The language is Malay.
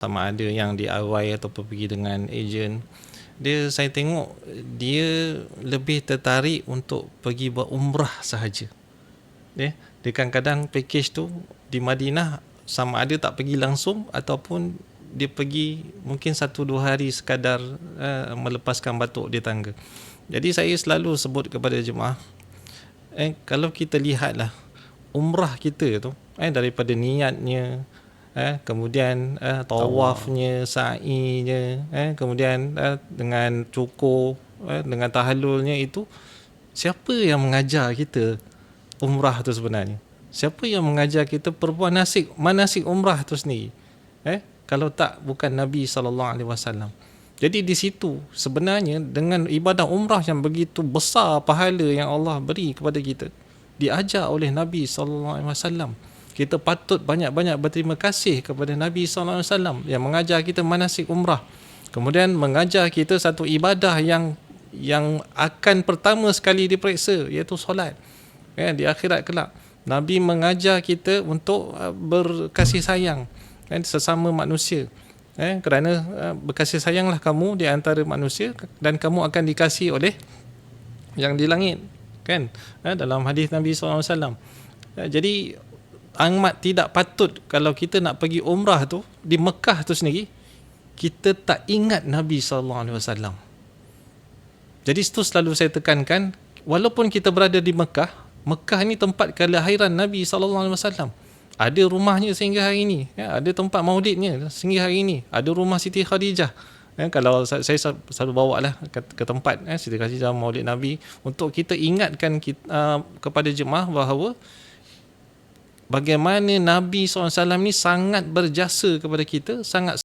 sama ada yang DIY ataupun pergi dengan ejen, saya tengok dia lebih tertarik untuk pergi buat umrah sahaja. Dia kadang-kadang package tu di Madinah sama ada tak pergi langsung ataupun dia pergi mungkin 1-2 hari sekadar melepaskan batuk di tangga. Jadi saya selalu sebut kepada jemaah, kalau kita lihatlah umrah kita tu, daripada niatnya, kemudian tawafnya, sa'inya, kemudian dengan cukur, dengan tahallulnya itu, siapa yang mengajar kita umrah tu sebenarnya? Siapa yang mengajar kita perbuat manasik umrah tu sendiri? Kalau tak bukan Nabi SAW. Jadi di situ sebenarnya dengan ibadah umrah yang begitu besar pahala yang Allah beri kepada kita, diajar oleh Nabi SAW. Kita patut banyak-banyak berterima kasih kepada Nabi SAW yang mengajar kita manasik umrah. Kemudian mengajar kita satu ibadah yang akan pertama sekali diperiksa, iaitu solat. Di akhirat kelak, Nabi mengajar kita untuk berkasih sayang sesama manusia. Kerana berkasih sayanglah kamu di antara manusia dan kamu akan dikasihi oleh yang di langit, kan? Dalam hadis Nabi SAW. Jadi amat tidak patut kalau kita nak pergi umrah tu di Mekah tu sendiri, kita tak ingat Nabi SAW. Jadi itu selalu saya tekankan, walaupun kita berada di Mekah ni tempat kelahiran Nabi SAW. Ada rumahnya sehingga hari ini, ada tempat maulidnya sehingga hari ini, ada rumah Siti Khadijah. Kalau saya selalu bawa lah ke tempat Siti Khadijah, maulid Nabi, untuk kita ingatkan kepada jemaah bahawa bagaimana Nabi SAW ni sangat berjasa kepada kita, sangat